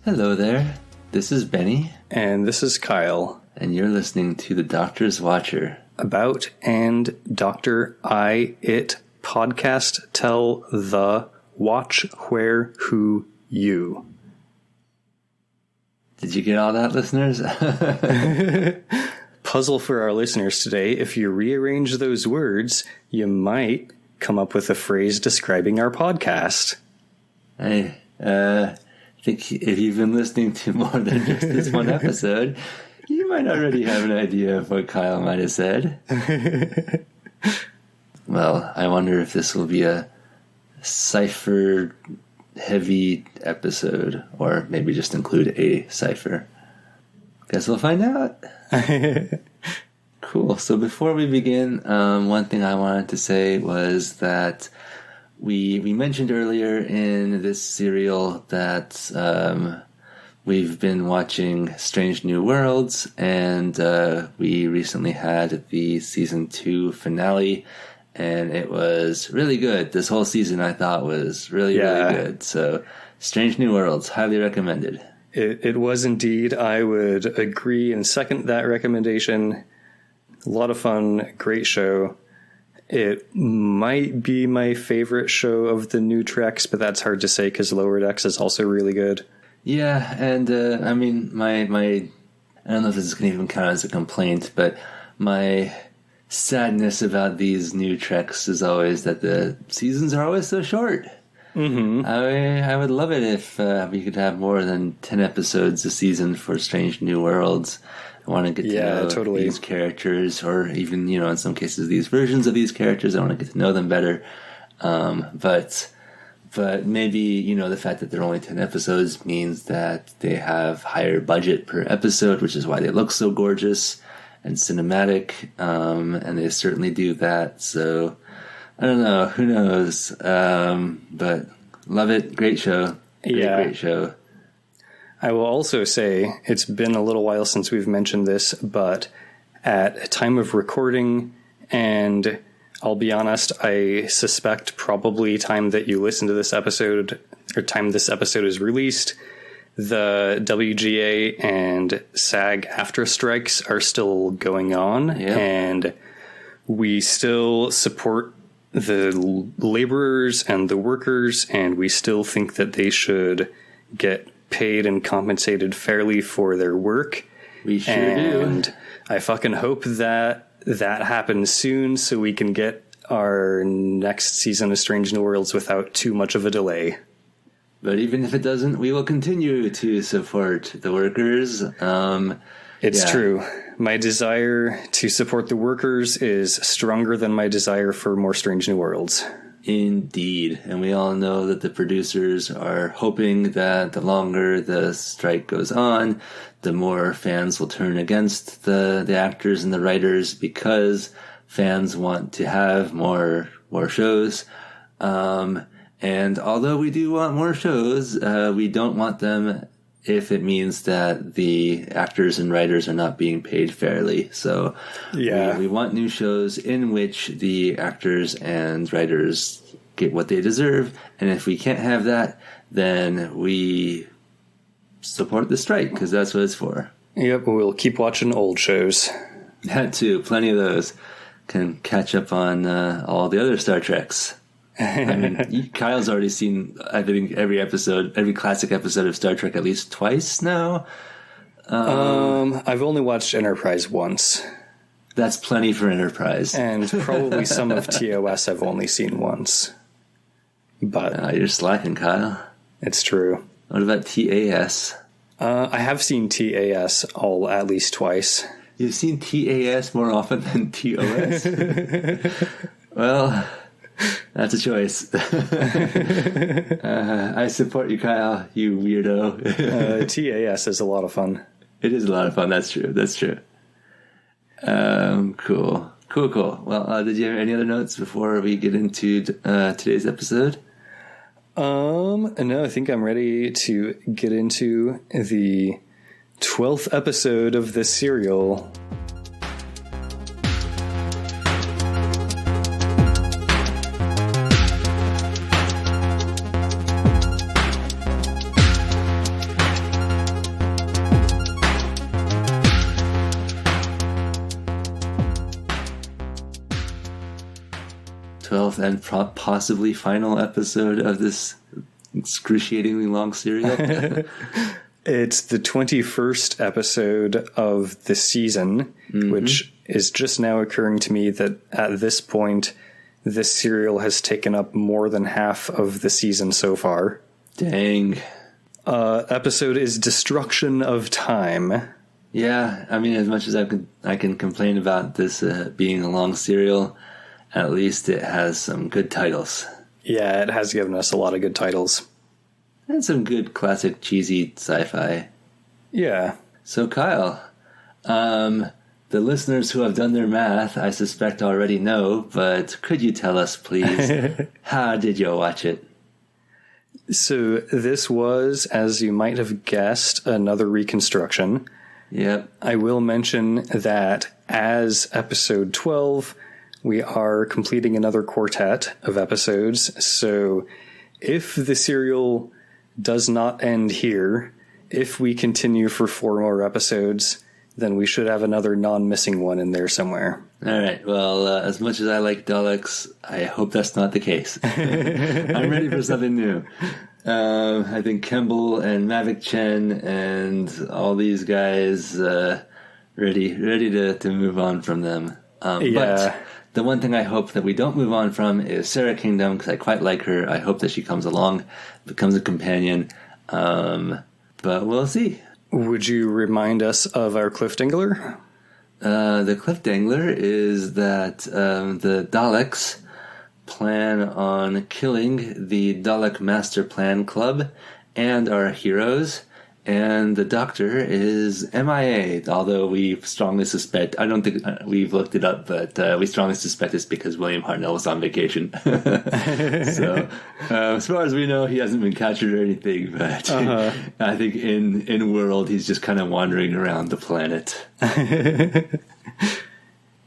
Hello there, this is Benny. And this is Kyle. And you're listening to The Doctor's Watcher. About and Dr. It podcast tell the watch where who you. Did you get all that, listeners? Puzzle for our listeners today. If you rearrange those words, you might come up with a phrase describing our podcast. Hey, I think if you've been listening to more than just this one episode, you might already have an idea of what Kyle might have said. Well, I wonder if this will be a cipher-heavy episode, or maybe just include a cipher. Guess we'll find out. Cool. So before we begin, one thing I wanted to say was that we mentioned earlier in this serial that we've been watching Strange New Worlds, and we recently had the season 2 finale, and it was really good. This whole season I thought was really good. So Strange New Worlds, highly recommended. It was indeed. I would agree and second that recommendation. A lot of fun, great show. It might be my favorite show of the new treks, but that's hard to say because Lower Decks is also really good. Yeah, and I mean, my I don't know if this can even count as a complaint, but my sadness about these new treks is always that the seasons are always so short. Mm-hmm. I would love it if we could have more than 10 episodes a season for Strange New Worlds. I want to get to know these characters, or even, in some cases, these versions of these characters. I want to get to know them better. But maybe, the fact that they're only 10 episodes means that they have higher budget per episode, which is why they look so gorgeous and cinematic. And they certainly do that. So I don't know. Who knows? But love it. Great show. Great show. I will also say it's been a little while since we've mentioned this, but at time of recording, and I'll be honest, I suspect probably time that you listen to this episode, or time this episode is released, the WGA and SAG AFTRA strikes are still going on, and we still support the laborers and the workers, and we still think that they should get paid and compensated fairly for their work. We sure do. And I fucking hope that happens soon so we can get our next season of Strange New Worlds without too much of a delay. But even if it doesn't, we will continue to support the workers. It's true. My desire to support the workers is stronger than my desire for more Strange New Worlds. Indeed. And we all know that the producers are hoping that the longer the strike goes on, the more fans will turn against the actors and the writers, because fans want to have more shows. And although we do want more shows, we don't want them if it means that the actors and writers are not being paid fairly. So we want new shows in which the actors and writers get what they deserve. And if we can't have that, then we support the strike, because that's what it's for. Yep, we'll keep watching old shows. That too, plenty of those. Can catch up on all the other Star Treks. I mean, Kyle's already seen, I think, every classic episode of Star Trek at least twice now. I've only watched Enterprise once. That's plenty for Enterprise. And probably some of TOS I've only seen once. But you're slacking, Kyle. It's true. What about TAS? I have seen TAS at least twice. You've seen TAS more often than TOS? Well, that's a choice. I support you, Kyle, you weirdo. TAS is a lot of fun. It is a lot of fun. That's true. Cool. Well, did you have any other notes before we get into today's episode? No, I think I'm ready to get into the 12th episode of this serial. 12th and possibly final episode of this excruciatingly long serial? It's the 21st episode of the season, which is just now occurring to me that at this point, this serial has taken up more than half of the season so far. Dang. Episode is Destruction of Time. Yeah, I mean, as much as I can complain about this being a long serial, at least it has some good titles. Yeah, it has given us a lot of good titles. And some good classic cheesy sci-fi. Yeah. So Kyle, the listeners who have done their math, I suspect already know, but could you tell us, please, how did you watch it? So this was, as you might have guessed, another reconstruction. Yep. I will mention that as episode 12, we are completing another quartet of episodes. So if the serial does not end here, if we continue for 4 more episodes, then we should have another non-missing one in there somewhere. All right. Well, as much as I like Daleks, I hope that's not the case. I'm ready for something new. I think Kemble and Mavic Chen and all these guys ready to move on from them. But the one thing I hope that we don't move on from is Sarah Kingdom, because I quite like her. I hope that she comes along, becomes a companion. But we'll see. Would you remind us of our cliffhanger? The cliffhanger is that the Daleks plan on killing the Dalek Master Plan Club and our heroes, and the Doctor is MIA, although we strongly suspect, I don't think we've looked it up, but we strongly suspect it's because William Hartnell was on vacation. So, as far as we know, he hasn't been captured or anything, but I think in world, he's just kind of wandering around the planet.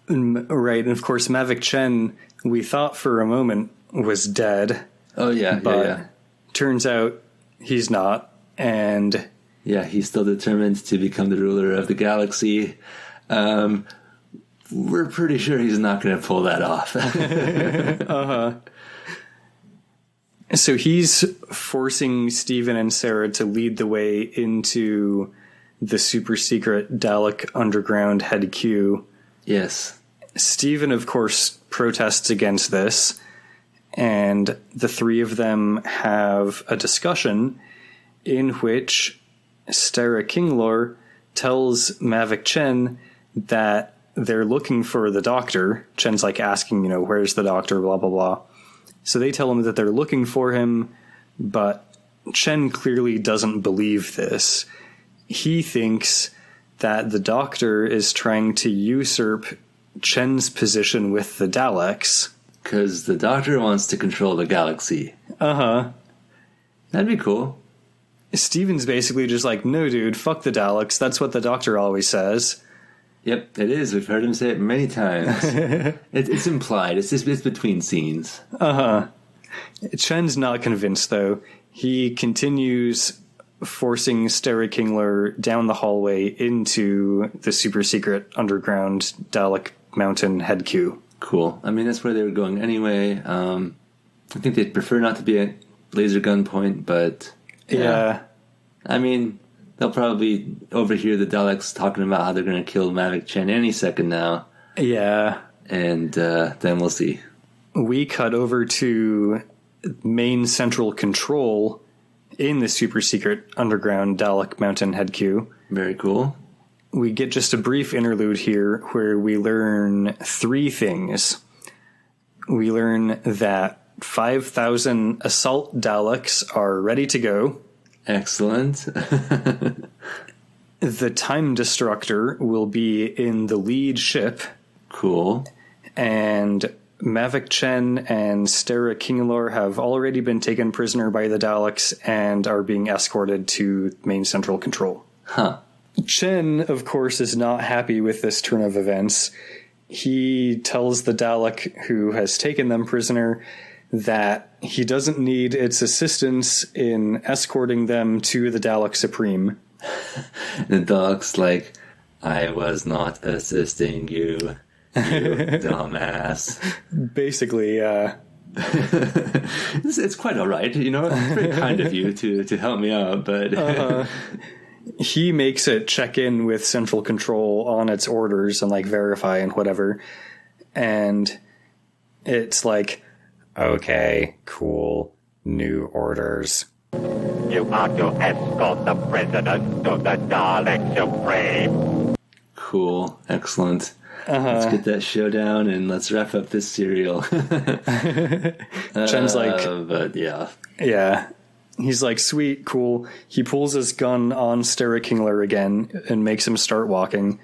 Right, and of course, Mavic Chen, we thought for a moment was dead. Oh, yeah, but turns out he's not, and yeah, he's still determined to become the ruler of the galaxy. We're pretty sure he's not going to pull that off. So he's forcing Stephen and Sarah to lead the way into the super secret Dalek underground HQ. Yes. Stephen, of course, protests against this, and the three of them have a discussion in which Sarah Kinglor tells Mavic Chen that they're looking for the Doctor. Chen's like asking, where's the Doctor, blah, blah, blah. So they tell him that they're looking for him, but Chen clearly doesn't believe this. He thinks that the Doctor is trying to usurp Chen's position with the Daleks. Because the Doctor wants to control the galaxy. That'd be cool. Steven's basically just like, no, dude, fuck the Daleks. That's what the Doctor always says. Yep, it is. We've heard him say it many times. It's implied. It's between scenes. Chen's not convinced, though. He continues forcing Sarah Kingler down the hallway into the super secret underground Dalek Mountain HQ. Cool. I mean, that's where they were going anyway. I think they'd prefer not to be at laser gun point, but yeah. I mean, they'll probably overhear the Daleks talking about how they're going to kill Mavic Chen any second now. Yeah. And then we'll see. We cut over to main central control in the super secret underground Dalek Mountain HQ. Very cool. We get just a brief interlude here where we learn 3 things. We learn that 5,000 assault Daleks are ready to go. Excellent. The Time Destructor will be in the lead ship. Cool. And Mavic Chen and Sarah Kinglor have already been taken prisoner by the Daleks and are being escorted to main central control. Huh. Chen, of course, is not happy with this turn of events. He tells the Dalek who has taken them prisoner that he doesn't need its assistance in escorting them to the Dalek Supreme. The Dalek's like, I was not assisting you. You dumbass. Basically, It's quite all right, you know. It's very kind of you to help me out, but he makes it check in with Central Control on its orders and like verify and whatever. And it's like, okay, cool, new orders. You are to escort the prisoners to the Dalek Supreme. cool, excellent. Let's get that showdown and let's wrap up this serial. Chen's like, but yeah. Yeah. He's like, sweet, cool. He pulls his gun on Stera Kingler again and makes him start walking.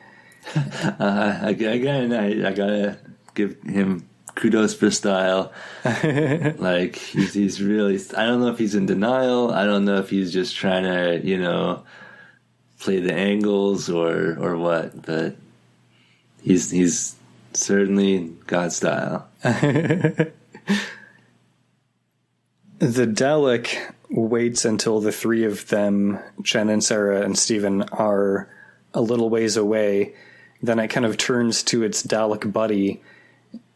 Again, I gotta give him kudos for style. Like, he's really, I don't know if he's in denial. I don't know if he's just trying to, you know, play the angles or what, but he's certainly got style. The Dalek waits until the three of them, Chen and Sarah and Steven, are a little ways away. Then it kind of turns to its Dalek buddy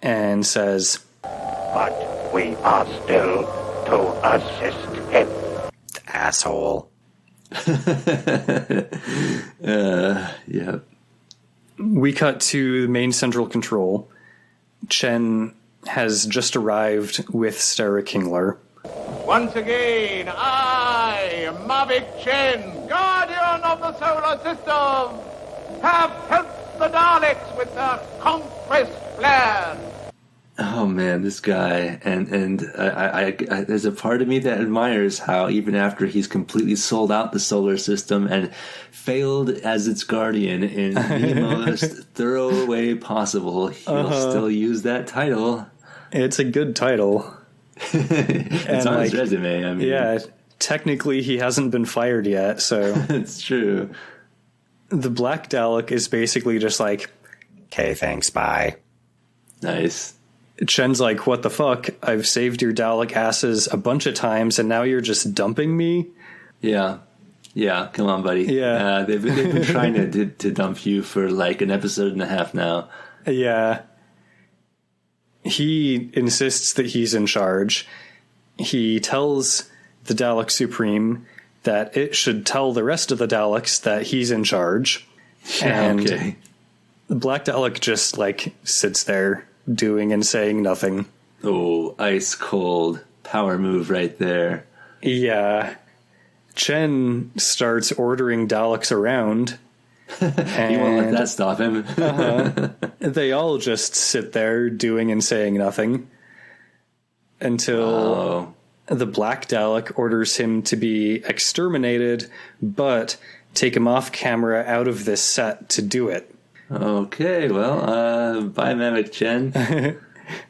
and says, But we are still to assist him. asshole. Yep. We cut to the main Central Control. Chen has just arrived with Stera Kingler. Once again, I, Mavic Chen, Guardian of the Solar System, have helped the Daleks with their conquest plan. Oh man, this guy, and I there's a part of me that admires how even after he's completely sold out the solar system and failed as its guardian in the most thorough way possible, he'll still use that title. It's a good title. It's on his resume. I mean, Yeah, technically he hasn't been fired yet, so it's true. the Black Dalek is basically just like, okay, thanks, bye. Nice. Chen's like, what the fuck? I've saved your Dalek asses a bunch of times, and now you're just dumping me? Yeah. Come on, buddy. Yeah. They've been trying to dump you for like an episode and a half now. Yeah. He insists that he's in charge. He tells the Dalek Supreme that it should tell the rest of the Daleks that he's in charge. And Okay. the Black Dalek just like sits there doing and saying nothing. Oh, ice cold power move right there. Yeah. Chen starts ordering Daleks around. You won't let that stop him. They all just sit there doing and saying nothing until the Black Dalek orders him to be exterminated, but take him off camera out of this set to do it. Okay, well, bye, Mavic Chen.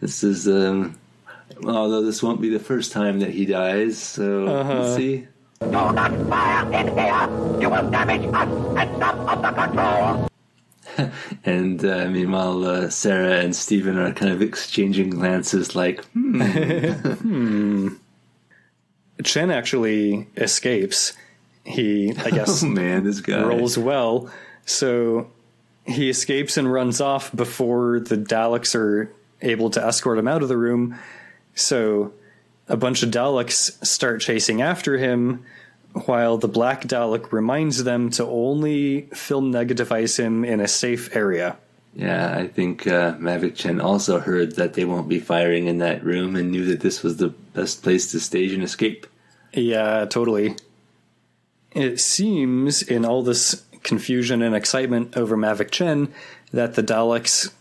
This is, although this won't be the first time that he dies, so let's see. Do not fire in here! You will damage us and some of the controls! And meanwhile, Sarah and Steven are kind of exchanging glances like, Chen actually escapes. He, I guess, oh man, this guy. rolls well, so he escapes and runs off before the Daleks are able to escort him out of the room. So a bunch of Daleks start chasing after him, while the Black Dalek reminds them to only film negativize him in a safe area. Yeah, I think Mavic Chen also heard that they won't be firing in that room and knew that this was the best place to stage an escape. Yeah, totally. It seems, in all this confusion and excitement over Mavic Chen, that the Daleks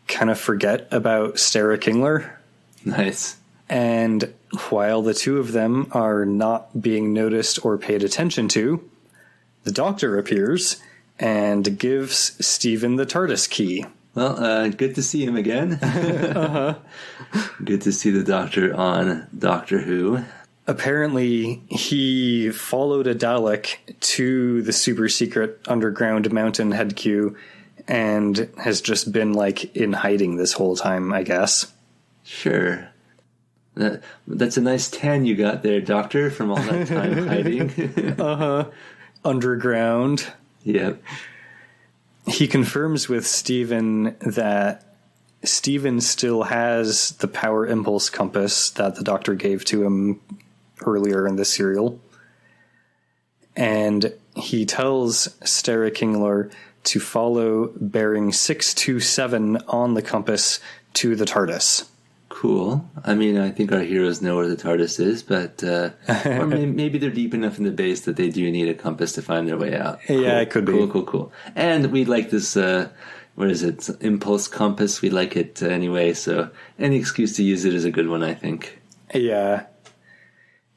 kind of forget about Stera Kingler. Nice. And while the two of them are not being noticed or paid attention to, the Doctor appears and gives Steven the TARDIS key. Well, good to see him again. Good to see the Doctor on Doctor Who. Apparently, he followed a Dalek to the super secret underground mountain HQ and has just been, like, in hiding this whole time, I guess. Sure. That's a nice tan you got there, Doctor, from all that time hiding. Underground. Yep. He confirms with Steven that Steven still has the power impulse compass that the Doctor gave to him earlier in the serial. And he tells Stara Kingler to follow bearing 627 on the compass to the TARDIS. Cool. I mean, I think our heroes know where the TARDIS is, but or maybe they're deep enough in the base that they do need a compass to find their way out. Cool. Yeah, it could be. Cool. And we like this, what is it, impulse compass. We like it anyway, so any excuse to use it is a good one, I think. Yeah.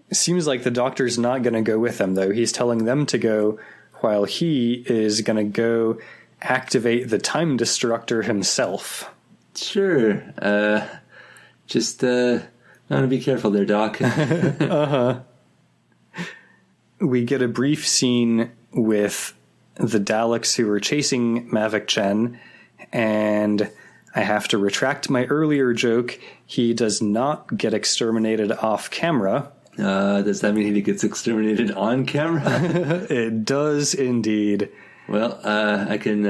It seems like the Doctor's not going to go with them, though. He's telling them to go, while he is going to go activate the Time Destructor himself. Sure. Just want to be careful there, Doc. Uh-huh. We get a brief scene with the Daleks who are chasing Mavic Chen, and I have to retract my earlier joke. He does not get exterminated off camera. Does that mean he gets exterminated on camera? It does indeed. Well, I can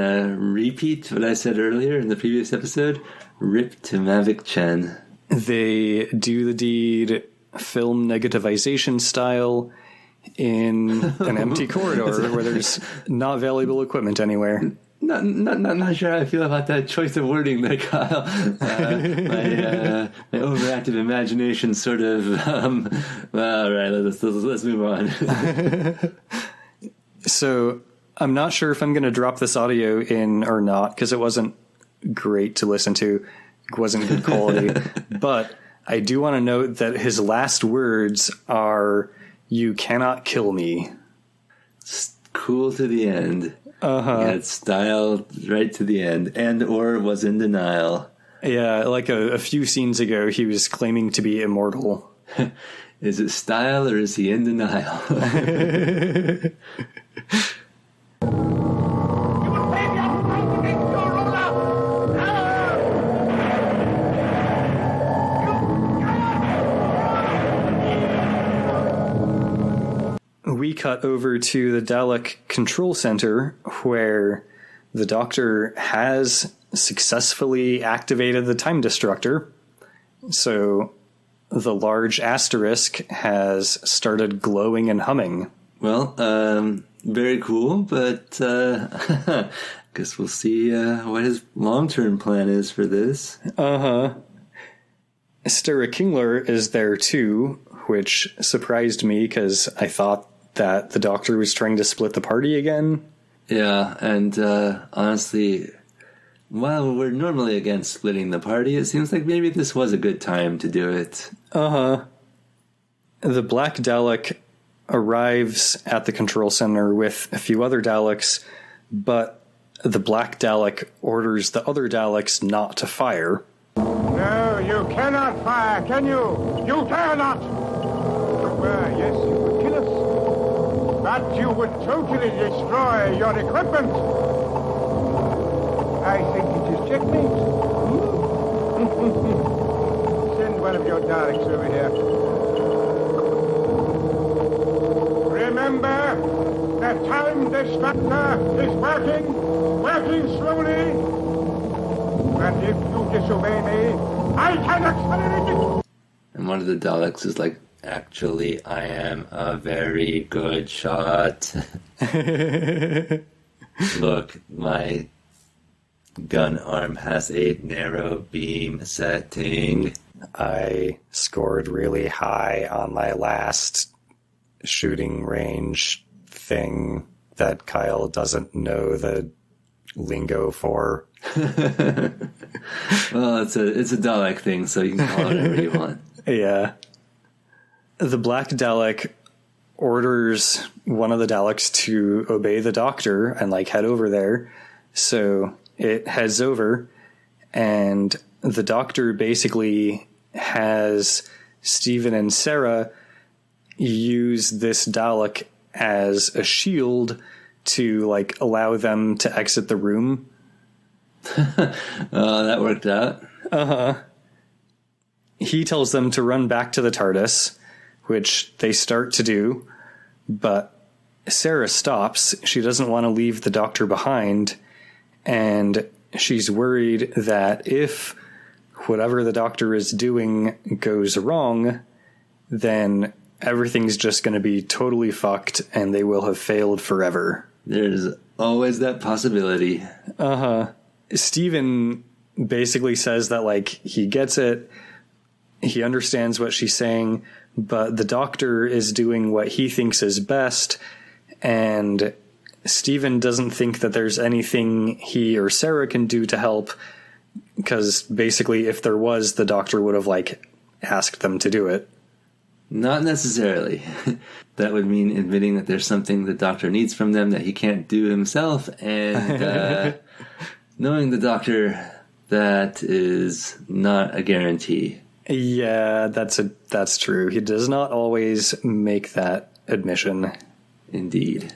repeat what I said earlier in the previous episode. Rip to Mavic Chen. They do the deed film negativization style in an empty corridor where there's not valuable equiment anywhere. Not sure how I feel about that choice of wording there, Kyle. My overactive imagination sort of. Well, all right, let's move on. So I'm not sure if I'm going to drop this audio in or not, because it wasn't great to listen to. It wasn't good quality. But I do want to note that his last words are, "You cannot kill me." Cool to the end. Uh-huh. Yeah, it's style right to the end, and or was in denial. Yeah, like a few scenes ago, he was claiming to be immortal. Is it style or is he in denial? We cut over to the Dalek control center where the Doctor has successfully activated the Time Destructor. So the large asterisk has started glowing and humming. Well, very cool, but guess we'll see what his long-term plan is for this. Uh-huh. Stara Kingler is there too, which surprised me because I thought that the Doctor was trying to split the party again. Yeah, and honestly, while we're normally against splitting the party, it seems like maybe this was a good time to do it. Uh-huh. The Black Dalek arrives at the control center with a few other Daleks, but the Black Dalek orders the other Daleks not to fire. No, you cannot fire, can you? You dare not! Yes, you would kill us. But you would totally destroy your equipment. I think it is checkmate. Send one of your Daleks over here. Remember, the Time Destructor is working slowly. But if you disobey me, I can accelerate it. And one of the Daleks is like, actually, I am a very good shot. Look, my gun arm has a narrow beam setting. I scored really high on my last shooting range thing that Kyle doesn't know the lingo for. Well, it's a Dalek thing, so you can call it whatever you want. Yeah. The Black Dalek orders one of the Daleks to obey the Doctor and head over there. So it heads over, and the Doctor basically has Steven and Sarah use this Dalek as a shield to allow them to exit the room. Oh, that worked out. Uh-huh. He tells them to run back to the TARDIS, which they start to do, but Sarah stops. She doesn't want to leave the Doctor behind, and she's worried that if whatever the doctor is doing goes wrong, then everything's just going to be totally fucked and they will have failed forever. There's always that possibility. Steven basically says that, like, he gets it, he understands what she's saying, but the doctor is doing what he thinks is best, and Steven doesn't think that there's anything he or Sarah can do to help, because basically if there was, the doctor would have, like, asked them to do it. Not necessarily. That would mean admitting that there's something the doctor needs from them that he can't do himself, and knowing the doctor, that is not a guarantee. Yeah, that's true. He does not always make that admission. Indeed.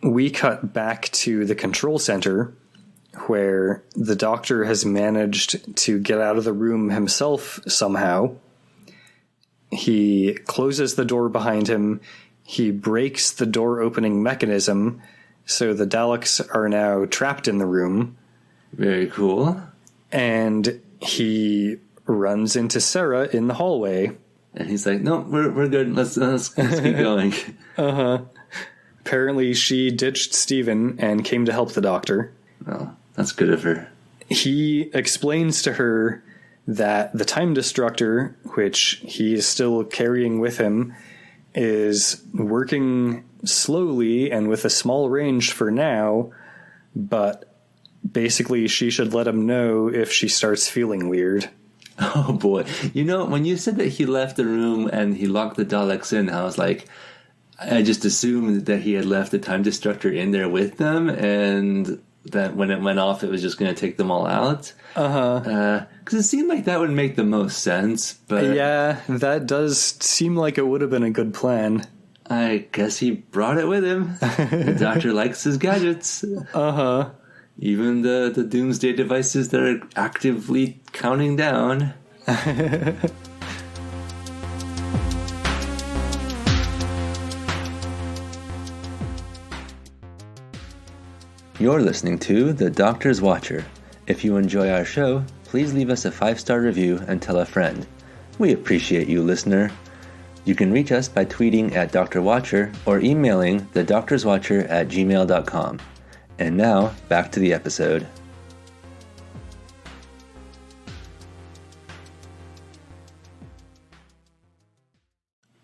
We cut back to the control center, where the doctor has managed to get out of the room himself somehow. He closes the door behind him. He breaks the door opening mechanism, so the Daleks are now trapped in the room. Very cool. And he runs into Sarah in the hallway. And he's like, no, we're good. Let's keep going. Apparently she ditched Steven and came to help the doctor. Well, that's good of her. He explains to her that the time destructor, which he is still carrying with him, is working slowly and with a small range for now, but basically she should let him know if she starts feeling weird. Oh boy. You know, when you said that he left the room and he locked the Daleks in, I was like, I just assumed that he had left the time destructor in there with them, and that when it went off, it was just going to take them all out. Because it seemed like that would make the most sense. But yeah, that does seem like it would have been a good plan. I guess he brought it with him. The doctor likes his gadgets. Even the doomsday devices that are actively counting down. You're listening to The Doctor's Watcher. If you enjoy our show, please leave us a 5-star review and tell a friend. We appreciate you, listener. You can reach us by tweeting at Dr. Watcher or emailing thedoctorswatcher@gmail.com. And now, back to the episode.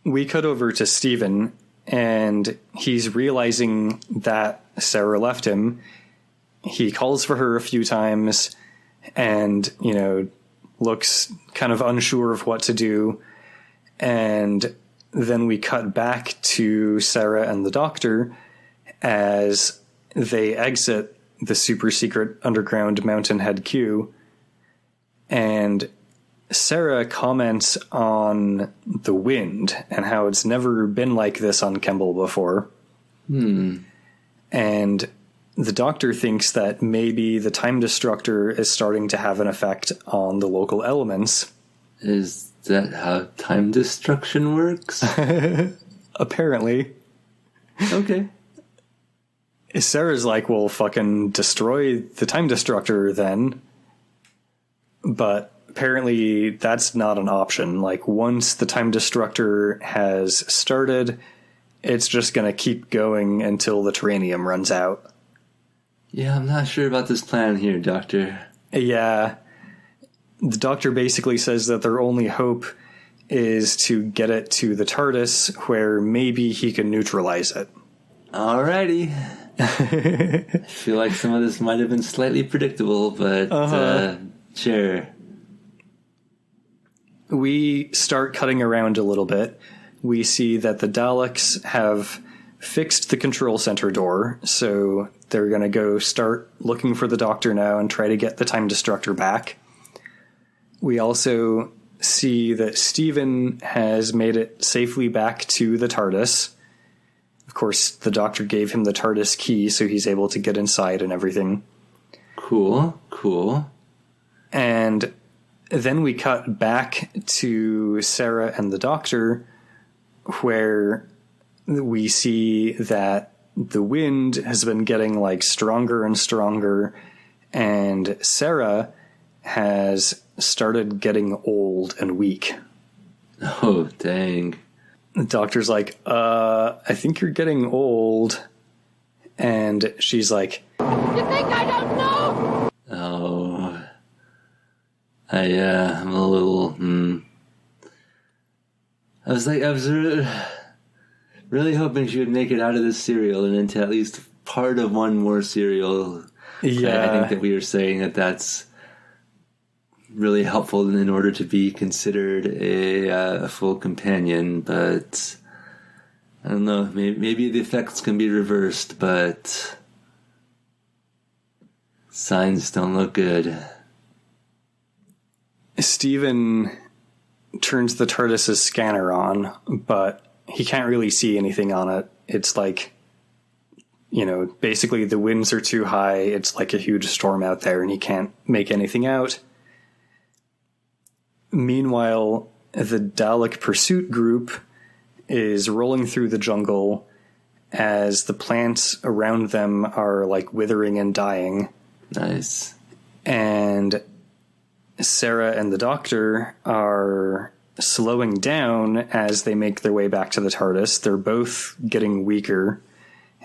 We cut over to Steven, and he's realizing that Sarah left him. He calls for her a few times and, looks kind of unsure of what to do. And then we cut back to Sarah and the doctor as they exit the super secret underground Mountainhead Q. And Sarah comments on the wind and how it's never been like this on Kemble before. And the doctor thinks that maybe the time destructor is starting to have an effect on the local elements. Is that how time destruction works? Apparently. Okay. Sarah's like, well, fucking destroy the time destructor then. But apparently that's not an option. Like, once the time destructor has started, it's just going to keep going until the terranium runs out. Yeah, I'm not sure about this plan here, Doctor. Yeah. The doctor basically says that their only hope is to get it to the TARDIS, where maybe he can neutralize it. Alrighty. I feel like some of this might have been slightly predictable, but sure. We start cutting around a little bit. We see that the Daleks have fixed the control center door, so they're going to go start looking for the doctor now and try to get the time destructor back. We also see that Steven has made it safely back to the TARDIS. Of course, the doctor gave him the TARDIS key, so he's able to get inside and everything. Cool. And then we cut back to Sarah and the doctor, where we see that the wind has been getting stronger and stronger, and Sarah has started getting old and weak. Oh, dang. The doctor's like, I think you're getting old. And she's like, You think I don't know? Oh. I'm a little, I was really hoping she would make it out of this serial and into at least part of one more serial. yeah. I think that we were saying that that's really helpful in order to be considered a full companion, but I don't know, maybe the effects can be reversed, but signs don't look good. Steven turns the TARDIS's scanner on, but he can't really see anything on it. It's like, basically the winds are too high. It's like a huge storm out there and he can't make anything out. Meanwhile, the Dalek pursuit group is rolling through the jungle as the plants around them are like withering and dying. Nice. And Sarah and the Doctor are slowing down as they make their way back to the TARDIS. They're both getting weaker,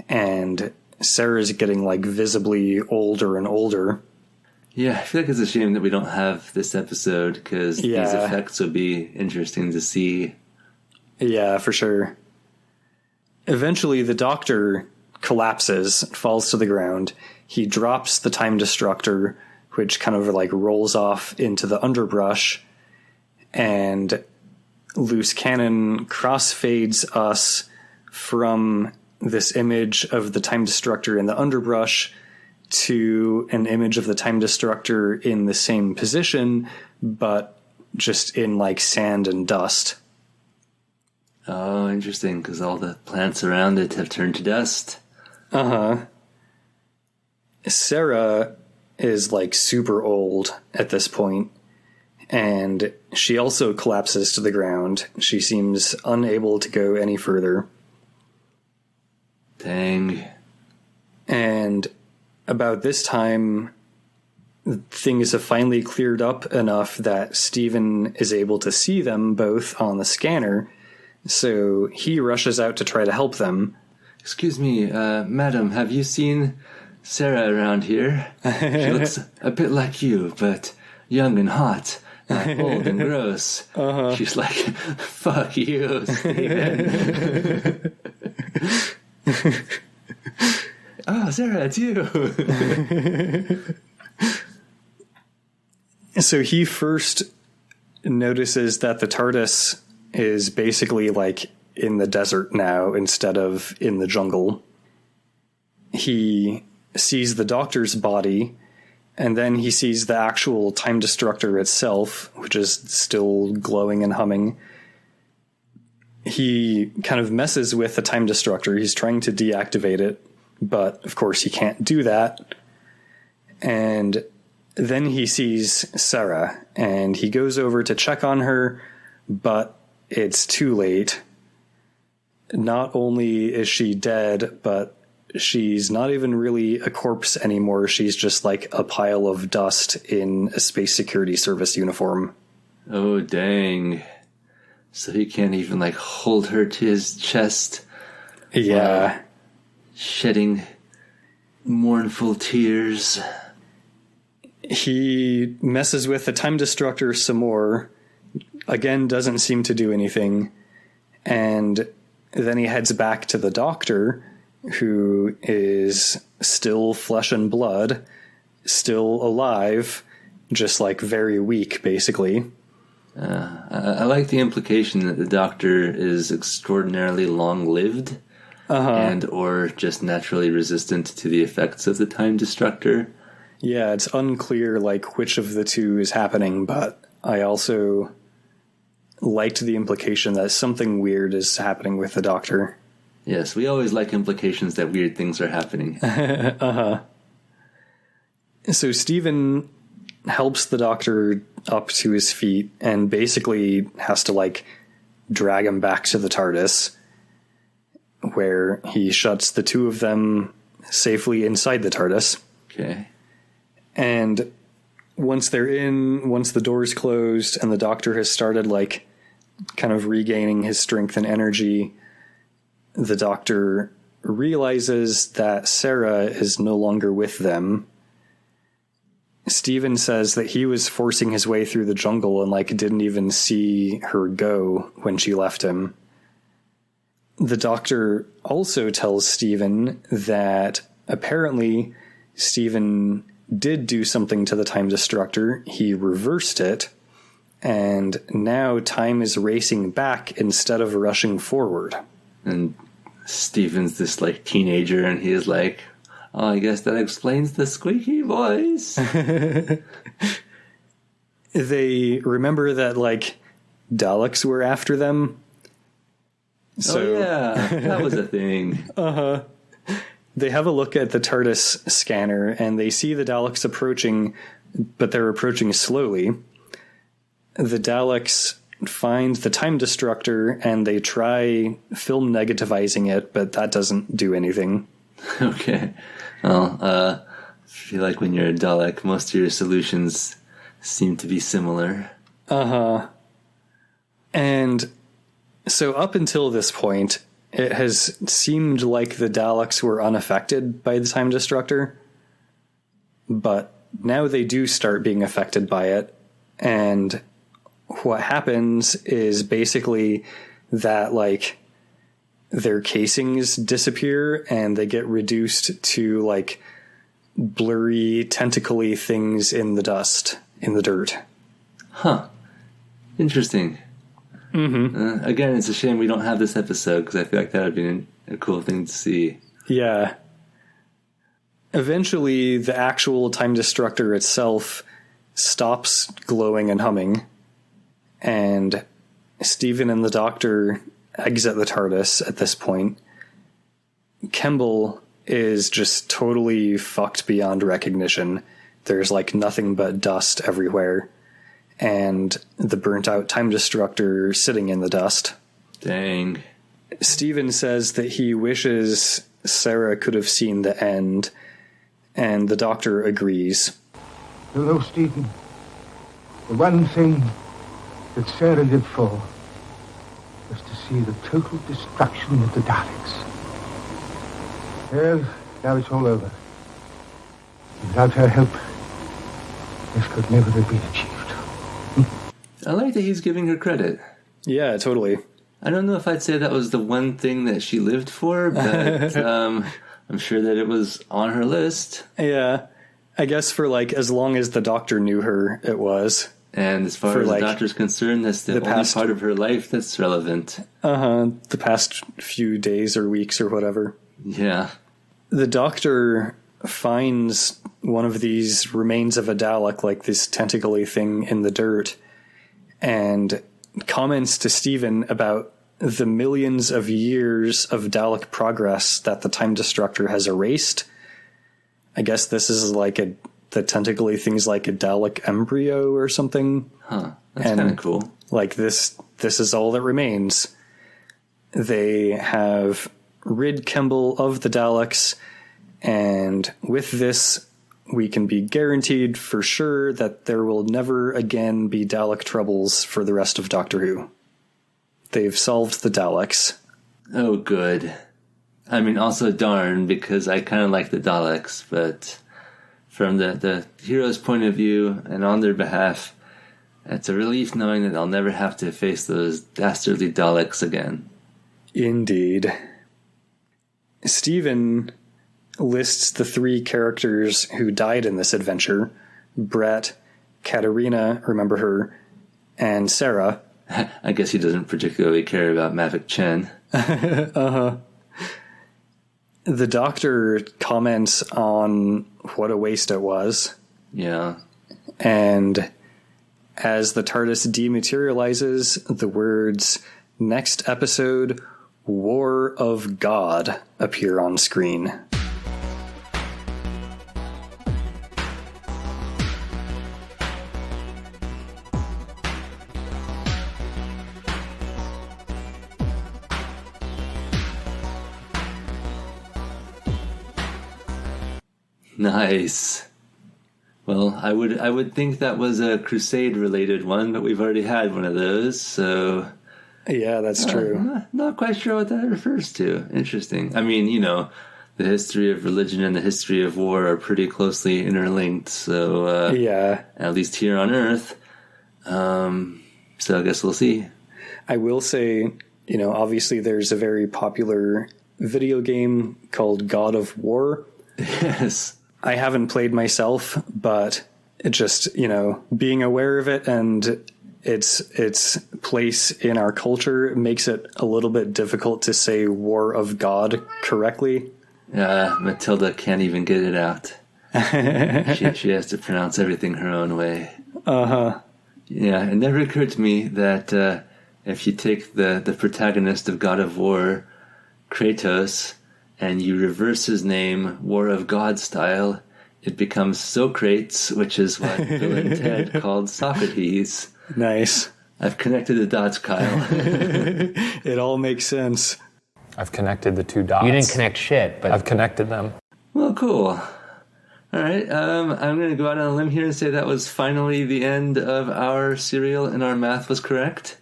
and Sarah's getting like visibly older and older. Yeah, I feel like it's a shame that we don't have this episode, because these effects would be interesting to see. Yeah, for sure. Eventually, the Doctor collapses, falls to the ground. He drops the Time Destructor, which kind of like rolls off into the underbrush, and Loose Cannon crossfades us from this image of the Time Destructor in the underbrush to an image of the Time Destructor in the same position, but just in like sand and dust. Oh, interesting, because all the plants around it have turned to dust. Uh-huh. Sarah is like super old at this point, and she also collapses to the ground. She seems unable to go any further. Dang. And about this time, things have finally cleared up enough that Steven is able to see them both on the scanner, so he rushes out to try to help them. Excuse me, madam, have you seen Sarah around here? She looks a bit like you, but young and hot, not old and gross. Uh-huh. She's like, fuck you, Steven. Oh, Sarah, it's you. So he first notices that the TARDIS is basically like in the desert now instead of in the jungle. He sees the Doctor's body, and then he sees the actual Time Destructor itself, which is still glowing and humming. He kind of messes with the Time Destructor. He's trying to deactivate it, but of course he can't do that. And then he sees Sarah, and he goes over to check on her, but it's too late. Not only is she dead, but she's not even really a corpse anymore. She's just like a pile of dust in a Space Security Service uniform. Oh, dang. So he can't even like hold her to his chest. Yeah. Shedding mournful tears. He messes with the Time Destructor some more. Again, doesn't seem to do anything. And then he heads back to the Doctor, who is still flesh and blood, still alive, just like very weak, basically. I like the implication that the Doctor is extraordinarily long-lived, and or just naturally resistant to the effects of the Time Destructor. Yeah, it's unclear like which of the two is happening, but I also liked the implication that something weird is happening with the Doctor. Yes, we always like implications that weird things are happening. So Steven helps the Doctor up to his feet and basically has to like drag him back to the TARDIS, where he shuts the two of them safely inside the TARDIS. Okay. And once they're in, once the door's closed and the Doctor has started like kind of regaining his strength and energy, the Doctor realizes that Sarah is no longer with them. Stephen says that he was forcing his way through the jungle and like didn't even see her go when she left him. The Doctor also tells Stephen that apparently Stephen did do something to the Time Destructor. He reversed it, and now time is racing back instead of rushing forward. And Steven's this like teenager, and he is like, "Oh, I guess that explains the squeaky voice." They remember that like Daleks were after them. So, oh yeah, that was a thing. They have a look at the TARDIS scanner and they see the Daleks approaching, but they're approaching slowly. The Daleks find the Time Destructor and they try film negativizing it, but that doesn't do anything. Okay. Well, I feel like when you're a Dalek, most of your solutions seem to be similar. And so up until this point, it has seemed like the Daleks were unaffected by the Time Destructor, but now they do start being affected by it. And what happens is basically that like their casings disappear and they get reduced to like blurry, tentacly things in the dust, in the dirt. Huh. Interesting. Again, it's a shame we don't have this episode because I feel like that would be a cool thing to see. Yeah. Eventually, the actual Time Destructor itself stops glowing and humming, and Stephen and the Doctor exit the TARDIS at this point. Kemble is just totally fucked beyond recognition. There's like nothing but dust everywhere, and the burnt out Time Destructor sitting in the dust. Dang. Stephen says that he wishes Sarah could have seen the end, and the Doctor agrees. You know, Stephen, the one thing that Sarah lived for was to see the total destruction of the Daleks. Well, now it's all over. Without her help, this could never have been achieved. I like that he's giving her credit. Yeah, totally. I don't know if I'd say that was the one thing that she lived for, but I'm sure that it was on her list. Yeah, I guess for like as long as the Doctor knew her, it was. And as far as the Doctor's concerned, that's the only part of her life that's relevant. The past few days or weeks or whatever. Yeah. The Doctor finds one of these remains of a Dalek, like this tentacly thing in the dirt, and comments to Stephen about the millions of years of Dalek progress that the Time Destructor has erased. I guess this is like the tentacly thing's like a Dalek embryo or something. Huh. That's kind of cool. Like this is all that remains. They have rid Kemble of the Daleks, and with this, we can be guaranteed for sure that there will never again be Dalek troubles for the rest of Doctor Who. They've solved the Daleks. Oh, good. I mean, also darn, because I kind of like the Daleks, but from the hero's point of view and on their behalf, it's a relief knowing that I'll never have to face those dastardly Daleks again. Indeed. Stephen lists the three characters who died in this adventure: Brett, Katerina, remember her, and Sarah. I guess he doesn't particularly care about Mavic Chen. The Doctor comments on what a waste it was. Yeah. And as the TARDIS dematerializes, the words "next episode, War of God" appear on screen. Nice. Well, I would think that was a Crusade related one, but we've already had one of those, so Yeah, that's true. not quite sure what that refers to. Interesting. I mean, the history of religion and the history of war are pretty closely interlinked, so Yeah. at least here on Earth. So I guess we'll see. I will say, obviously there's a very popular video game called God of War. Yes. I haven't played myself, but it just, being aware of it and its place in our culture makes it a little bit difficult to say War of God correctly. Matilda can't even get it out. she has to pronounce everything her own way. Uh-huh. Yeah, it never occurred to me that if you take the protagonist of God of War, Kratos, and you reverse his name War of God style, it becomes Socrates, which is what Bill and Ted called Socrates. Nice. I've connected the dots, Kyle. It all makes sense. I've connected the two dots. You didn't connect shit, but I've connected them. Well, cool. All right, I'm going to go out on a limb here and say that was finally the end of our serial, and our math was correct.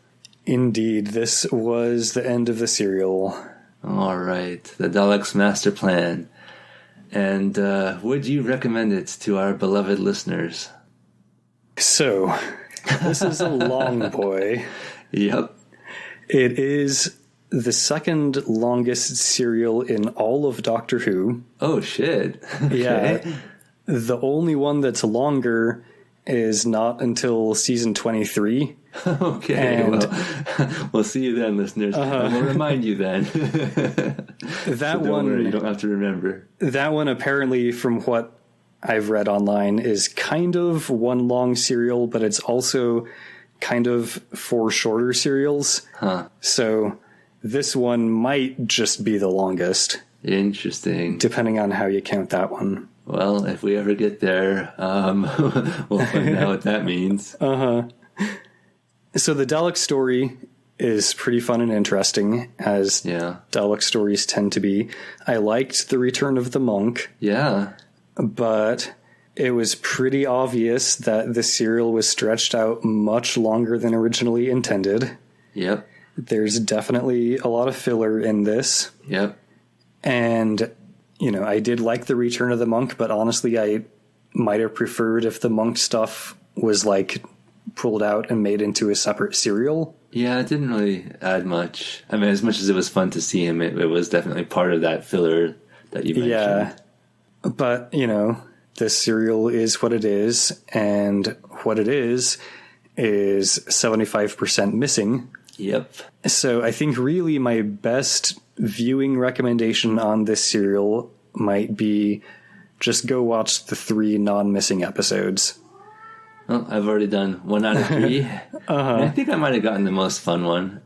Indeed, this was the end of the serial. All right, the Daleks' master plan. And would you recommend it to our beloved listeners? So, this is a long boy. Yep. It is the second longest serial in all of Doctor Who. Oh, shit. Yeah. The only one that's longer is not until season 23. Okay, And we'll see you then, listeners. And we'll remind you then. that So don't one, worry, you don't have to remember. that one apparently, from what I've read online, is kind of one long serial, but it's also kind of 4 shorter serials. Huh. So this one might just be the longest, Interesting. depending on how you count that one. Well, if we ever get there, we'll find out what that means. So the Dalek story is pretty fun and interesting, as Yeah. Dalek stories tend to be. I liked The Return of the Monk, Yeah. but it was pretty obvious that the serial was stretched out much longer than originally intended. Yep. There's definitely a lot of filler in this. Yep. And, I did like The Return of the Monk, but honestly, I might have preferred if the monk stuff was pulled out and made into a separate serial. Yeah, it didn't really add much. I mean, as much as it was fun to see him, it was definitely part of that filler that you mentioned. Yeah. But, this serial is what it is, and what it is 75% missing. Yep. So I think really my best viewing recommendation on this serial might be just go watch the 3 non-missing episodes. Well, I've already done 1 out of 3. And I think I might have gotten the most fun one.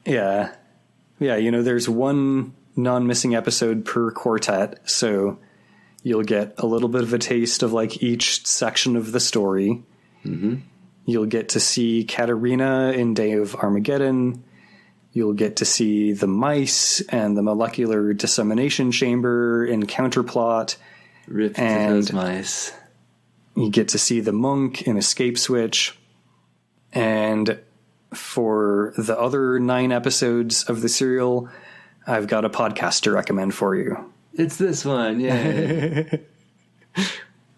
Yeah, there's 1 non-missing episode per quartet, so you'll get a little bit of a taste of each section of the story. Mm-hmm. You'll get to see Katarina in Day of Armageddon. You'll get to see the mice and the molecular dissemination chamber in Counterplot. Rip to And those mice. you get to see the monk in Escape Switch. And for the other 9 episodes of the serial, I've got a podcast to recommend for you. It's this one, yeah.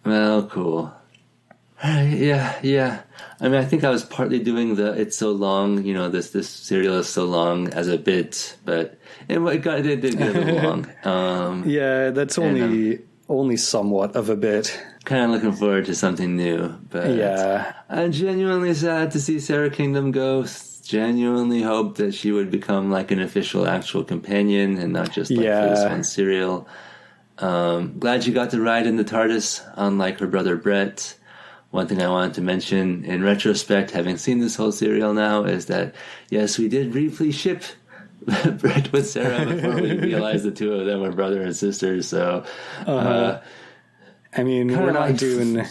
Well, cool. Yeah. I mean, I think I was partly doing it's so long, this serial is so long as a bit, but it did get a little long. Yeah, that's only somewhat of a bit. Kind of looking forward to something new, but Yeah. I'm genuinely sad to see Sarah Kingdom go. Genuinely hope that she would become an official, actual companion and not just for this one serial. Glad she got to ride in the TARDIS, unlike her brother Brett. One thing I wanted to mention in retrospect, having seen this whole serial now, is that yes, we did briefly ship Brett with Sarah before we realized the two of them were brother and sister. So, I mean, we're not doing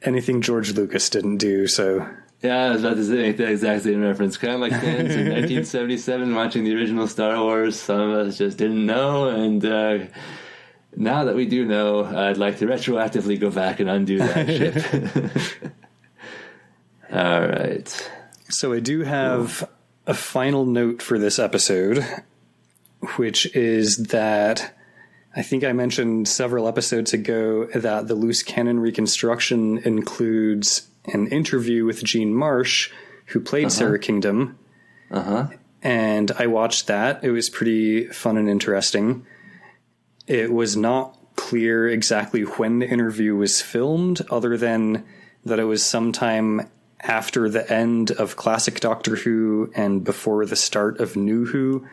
anything George Lucas didn't do, so... Yeah, I was about to say the exact same reference. Kind of like fans in 1977 watching the original Star Wars. Some of us just didn't know, and Now that we do know, I'd like to retroactively go back and undo that ship. All right. So I do have a final note for this episode, which is that I think I mentioned several episodes ago that the loose cannon reconstruction includes an interview with Jean Marsh, who played Sarah Kingdom. And I watched that. It was pretty fun and interesting. It was not clear exactly when the interview was filmed, other than that it was sometime after the end of classic Doctor Who and before the start of New Who.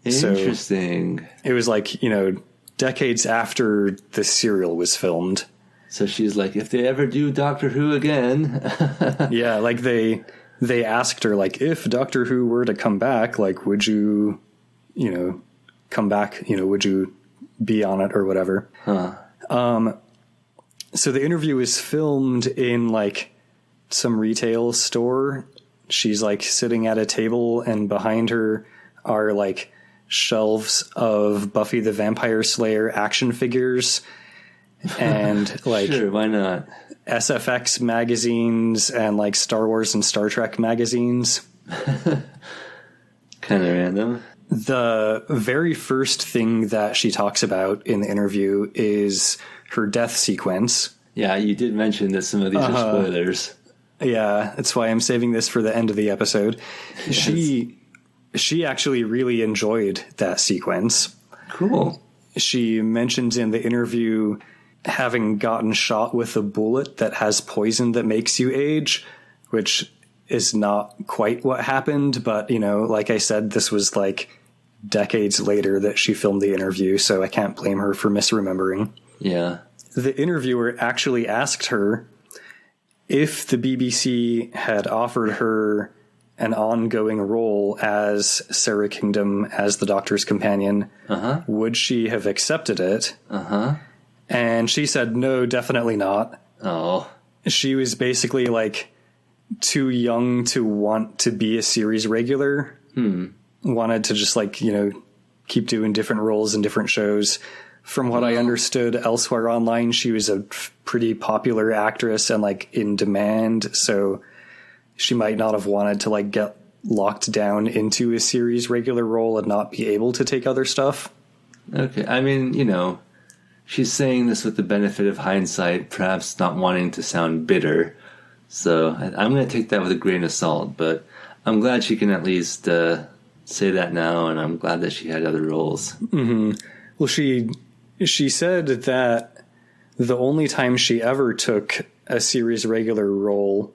Interesting. So it was like, decades after the serial was filmed. So she's like, if they ever do Doctor Who again. Yeah, like they asked her, like, if Doctor Who were to come back, like, would you, come back, would you be on it or whatever? So the interview is filmed in, like, some retail store. She's, like, sitting at a table, and behind her are, like, shelves of Buffy the Vampire Slayer action figures and, like... Sure, why not? SFX magazines and, like, Star Wars and Star Trek magazines. Kind of random. The very first thing that she talks about in the interview is her death sequence. Yeah, you did mention that some of these are spoilers. Yeah, that's why I'm saving this for the end of the episode. Yes. She actually really enjoyed that sequence. Cool. She mentions in the interview having gotten shot with a bullet that has poison that makes you age, which is not quite what happened. But, like I said, this was like decades later that she filmed the interview, so I can't blame her for misremembering. Yeah. The interviewer actually asked her if the BBC had offered her an ongoing role as Sarah Kingdom, as the Doctor's companion, would she have accepted it? And she said, no, definitely not. Oh. She was basically, like, too young to want to be a series regular. Wanted to just, like, keep doing different roles in different shows. From what I understood elsewhere online, she was a pretty popular actress and, like, in demand, so she might not have wanted to, like, get locked down into a series regular role and not be able to take other stuff. Okay, I mean, she's saying this with the benefit of hindsight, perhaps not wanting to sound bitter. So I'm going to take that with a grain of salt, but I'm glad she can at least say that now, and I'm glad that she had other roles. Well, she said that the only time she ever took a series regular role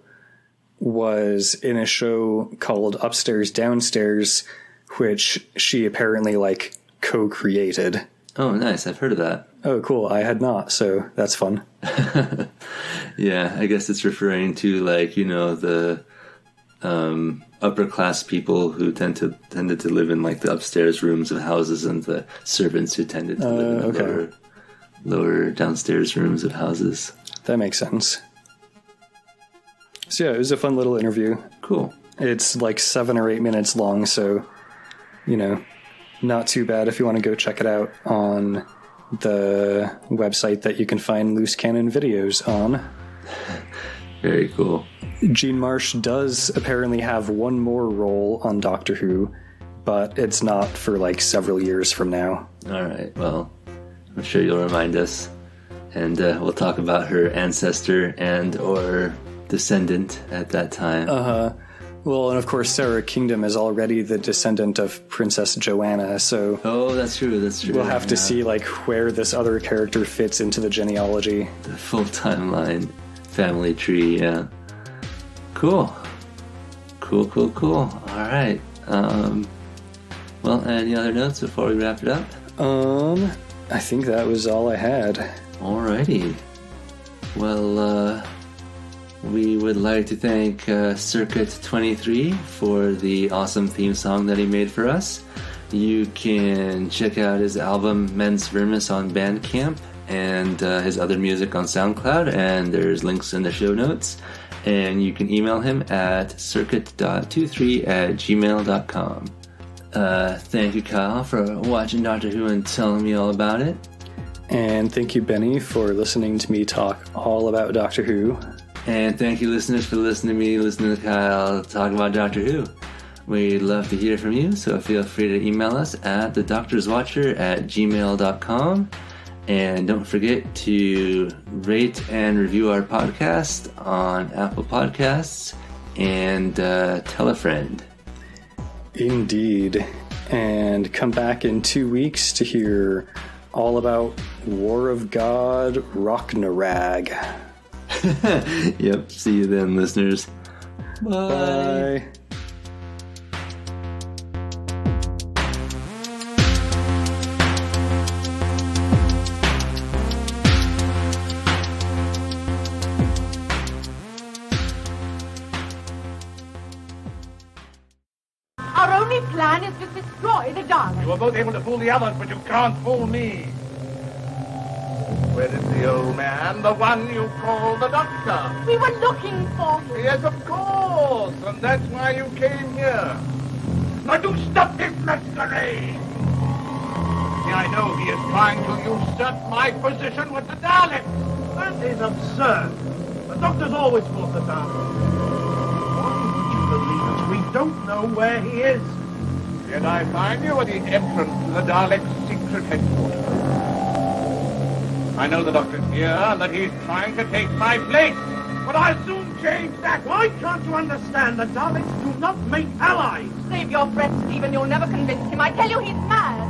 was in a show called Upstairs Downstairs, which she apparently, like, co-created. Oh, nice. I've heard of that. Oh, cool. I had not, so that's fun. Yeah, I guess it's referring to, like, the upper class people who tended to live in, like, the upstairs rooms of houses, and the servants who tended to live in the lower downstairs rooms of houses. That makes sense. So yeah, it was a fun little interview. Cool. It's like 7 or 8 minutes long, so, not too bad if you want to go check it out on the website that you can find Loose Cannon videos on. Very cool. Jean Marsh does apparently have one more role on Doctor Who, but it's not for, like, several years from now. All right, well, I'm sure you'll remind us, and we'll talk about her ancestor and or descendant at that time. Well, and of course, Sarah Kingdom is already the descendant of Princess Joanna, so... Oh, that's true. We'll have to see, like, where this other character fits into the genealogy. The full timeline, family tree, yeah. Cool. All right. Well, any other notes before we wrap it up? I think that was all I had. Alrighty. Well, we would like to thank Circuit23 for the awesome theme song that he made for us. You can check out his album Mens Vermis on Bandcamp and his other music on SoundCloud, and there's links in the show notes. And you can email him at circuit.23@gmail.com. Thank you, Kyle, for watching Doctor Who and telling me all about it. And thank you, Benny, for listening to me talk all about Doctor Who. And thank you, listeners, for listening to me, listening to Kyle talk about Doctor Who. We'd love to hear from you, so feel free to email us at thedoctorswatcher@gmail.com. And don't forget to rate and review our podcast on Apple Podcasts and tell a friend. Indeed. And come back in 2 weeks to hear all about War of God Ragnarok. Yep, see you then, listeners. Bye. Bye. Our only plan is to destroy the Daleks. You were both able to fool the others, but you can't fool me. Where is the old man, the one you call the doctor? We were looking for him. Yes, of course, and that's why you came here. Now do stop this masquerade! See, I know he is trying to usurp my position with the Daleks. That is absurd. The doctor's always fought the Daleks. Why would you believe us? We don't know where he is. Yet I find you at the entrance to the Daleks' secret headquarters. I know the doctor's here and that he's trying to take my place, but I'll soon change that. Why can't you understand the Daleks do not make allies? Save your breath, Stephen. You'll never convince him. I tell you, he's mad.